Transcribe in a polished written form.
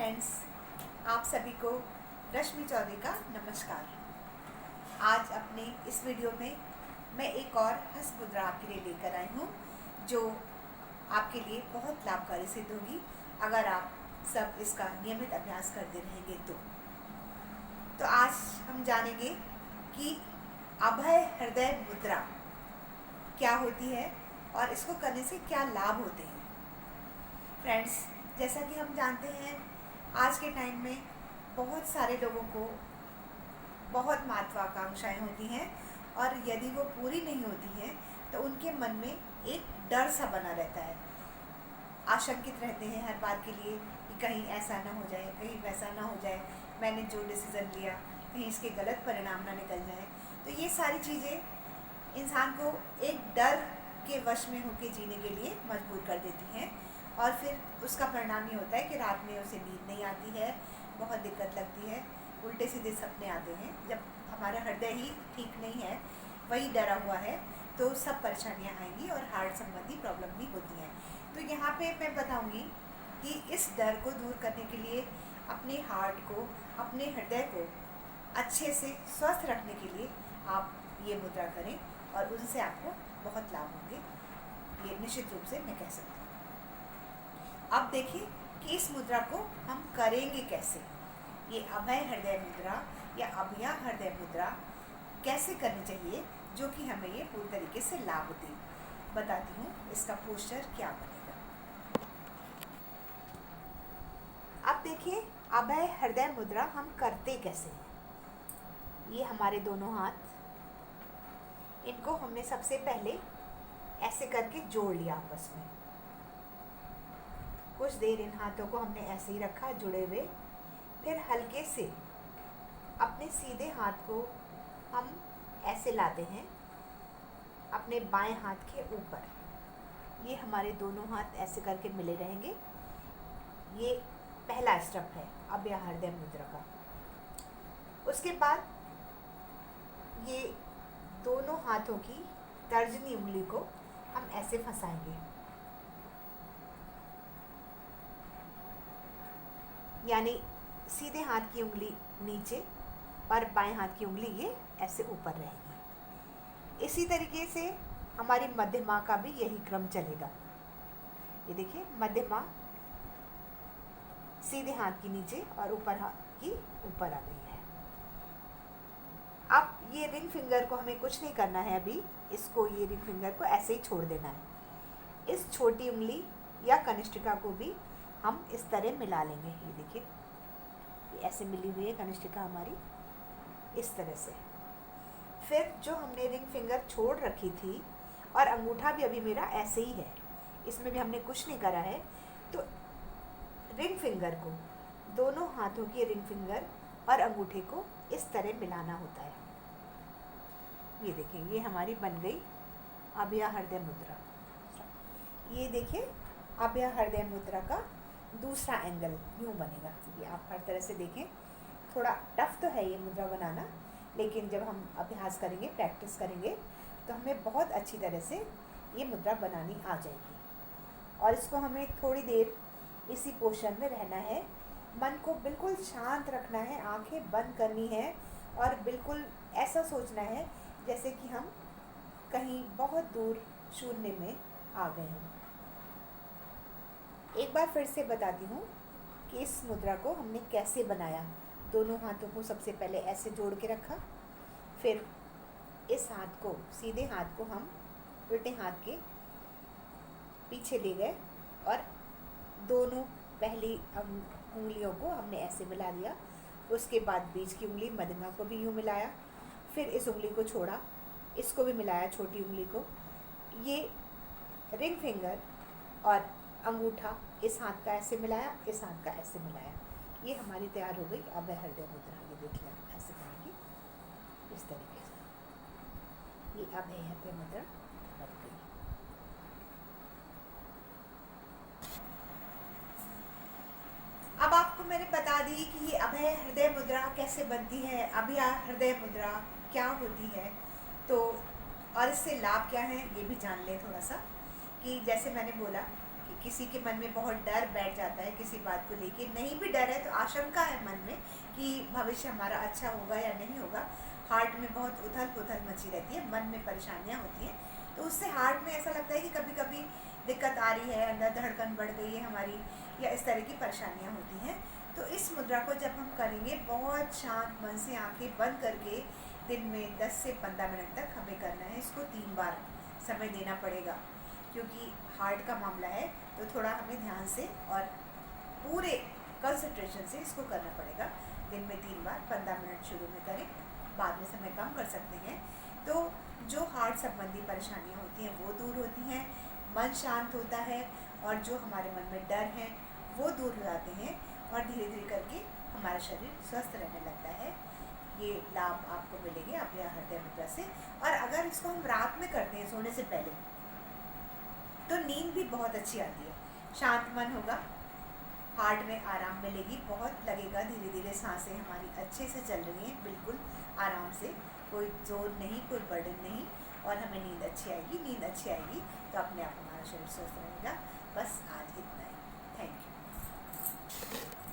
Friends, आप सभी को रश्मि चौधरी का नमस्कार। आज अपने इस वीडियो में मैं एक और हस्त मुद्रा आपके लिए लेकर आई हूँ जो आपके लिए बहुत लाभकारी सिद्ध होगी अगर आप सब इसका नियमित अभ्यास करते रहेंगे तो आज हम जानेंगे कि अभय हृदय मुद्रा क्या होती है और इसको करने से क्या लाभ होते हैं। फ्रेंड्स, जैसा कि हम जानते हैं आज के टाइम में बहुत सारे लोगों को बहुत महत्वाकांक्षाएं होती हैं और यदि वो पूरी नहीं होती हैं तो उनके मन में एक डर सा बना रहता है। आशंकित रहते हैं हर बात के लिए कि कहीं ऐसा ना हो जाए, कहीं वैसा ना हो जाए, मैंने जो डिसीज़न लिया कहीं इसके गलत परिणाम ना निकल जाए। तो ये सारी चीज़ें इंसान को एक डर के वश में होकर जीने के लिए मजबूर कर देती हैं और फिर उसका परिणाम ये होता है कि रात में उसे नींद नहीं आती है, बहुत दिक्कत लगती है, उल्टे सीधे सपने आते हैं। जब हमारा हृदय ही ठीक नहीं है, वही डरा हुआ है, तो सब परेशानियां आएंगी और हार्ट संबंधी प्रॉब्लम भी होती हैं। तो यहाँ पे मैं बताऊँगी कि इस डर को दूर करने के लिए अपने हार्ट को, अपने हृदय को अच्छे से स्वस्थ रखने के लिए आप ये मुद्रा करें और उनसे आपको बहुत लाभ होंगे, ये निश्चित रूप से मैं कह सकती हूँ। अब देखिए कि इस मुद्रा को हम करेंगे कैसे। ये अभय हृदय मुद्रा या अभया हृदय मुद्रा कैसे करनी चाहिए जो कि हमें ये पूरी तरीके से लाभ दे। बताती हूँ इसका पोस्चर क्या बनेगा। अब देखिए अभय हृदय मुद्रा हम करते कैसे हैं। ये हमारे दोनों हाथ, इनको हमने सबसे पहले ऐसे करके जोड़ लिया आपस में। कुछ देर इन हाथों को हमने ऐसे ही रखा जुड़े हुए। फिर हल्के से अपने सीधे हाथ को हम ऐसे लाते हैं अपने बाएं हाथ के ऊपर। ये हमारे दोनों हाथ ऐसे करके मिले रहेंगे। ये पहला स्टेप है अभय हृदय मुद्रा का। उसके बाद ये दोनों हाथों की तर्जनी उंगली को हम ऐसे फंसाएंगे, यानी सीधे हाथ की उंगली नीचे और बाएं हाथ की उंगली ये ऐसे ऊपर रहेगी। इसी तरीके से हमारी मध्यमा का भी यही क्रम चलेगा। ये देखिए मध्यमा सीधे हाथ की नीचे और ऊपर हाथ की ऊपर आ गई है। अब ये रिंग फिंगर को हमें कुछ नहीं करना है अभी, इसको ये रिंग फिंगर को ऐसे ही छोड़ देना है। इस छोटी उंगली या कनिष्ठिका को भी हम इस तरह मिला लेंगे। ये देखिए ये ऐसे मिली हुई है कनिष्ठिका हमारी, इस तरह से। फिर जो हमने रिंग फिंगर छोड़ रखी थी और अंगूठा भी अभी मेरा ऐसे ही है, इसमें भी हमने कुछ नहीं करा है। तो रिंग फिंगर को, दोनों हाथों की रिंग फिंगर और अंगूठे को इस तरह मिलाना होता है। ये देखिए ये हमारी बन गई अभय हृदय मुद्रा। ये देखिए अभय हृदय मुद्रा का दूसरा एंगल यूँ बनेगा। ये आप हर तरह से देखें। थोड़ा टफ तो है ये मुद्रा बनाना, लेकिन जब हम अभ्यास करेंगे, प्रैक्टिस करेंगे, तो हमें बहुत अच्छी तरह से ये मुद्रा बनानी आ जाएगी। और इसको हमें थोड़ी देर इसी पोजीशन में रहना है। मन को बिल्कुल शांत रखना है, आंखें बंद करनी है और बिल्कुल ऐसा सोचना है जैसे कि हम कहीं बहुत दूर शून्य में आ गए हैं। एक बार फिर से बताती हूँ कि इस मुद्रा को हमने कैसे बनाया। दोनों हाथों को सबसे पहले ऐसे जोड़ के रखा, फिर इस हाथ को, सीधे हाथ को हम उल्टे हाथ के पीछे ले गए और दोनों पहली उंगलियों को हमने ऐसे मिला लिया। उसके बाद बीच की उंगली मध्यमा को भी यूँ मिलाया, फिर इस उंगली को छोड़ा, इसको भी मिलाया, छोटी उंगली को। ये रिंग फिंगर और अंगूठा इस हाथ का ऐसे मिलाया, इस हाथ का ऐसे मिलाया। ये हमारी तैयार हो गई अभय हृदय मुद्रा। ये देख लें, ऐसे करेंगे इस तरीके से। ये अभय हृदय मुद्रा बन गई। अब आपको मैंने बता दी कि ये अभय हृदय मुद्रा कैसे बनती है, अभय हृदय मुद्रा क्या होती है, तो और इससे लाभ क्या है ये भी जान लें थोड़ा सा। कि जैसे मैंने बोला कि किसी के मन में बहुत डर बैठ जाता है किसी बात को लेके, नहीं भी डर है तो आशंका है मन में कि भविष्य हमारा अच्छा होगा या नहीं होगा। हार्ट में बहुत उथल पुथल मची रहती है, मन में परेशानियाँ होती हैं, तो उससे हार्ट में ऐसा लगता है कि कभी कभी दिक्कत आ रही है, अंदर धड़कन बढ़ गई है हमारी, या इस तरह की परेशानियाँ होती हैं। तो इस मुद्रा को जब हम करेंगे बहुत शांत मन से आंखें बंद करके दिन में 10 से 15 मिनट तक हमें करना है। इसको 3 बार समय देना पड़ेगा, क्योंकि हार्ट का मामला है तो थोड़ा हमें ध्यान से और पूरे कंसंट्रेशन से इसको करना पड़ेगा। दिन में 3 बार 15 मिनट शुरू में करें, बाद में समय कम कर सकते हैं। तो जो हार्ट संबंधी परेशानियाँ होती हैं वो दूर होती हैं, मन शांत होता है, और जो हमारे मन में डर है वो दूर हो जाते हैं, और धीरे धीरे करके हमारा शरीर स्वस्थ रहने लगता है। ये लाभ आपको मिलेंगे अभ्या हृदय मुद्रा से। और अगर इसको हम रात में करते हैं सोने से पहले, तो नींद भी बहुत अच्छी आती है, शांत मन होगा, हार्ट में आराम मिलेगी, बहुत लगेगा धीरे धीरे सांसें हमारी अच्छे से चल रही हैं, बिल्कुल आराम से, कोई जोर नहीं, कोई बर्डन नहीं, और हमें नींद अच्छी आएगी। नींद अच्छी आएगी तो अपने आप हमारा शरीर स्वस्थ रहेगा। बस आज इतना ही। Thank you.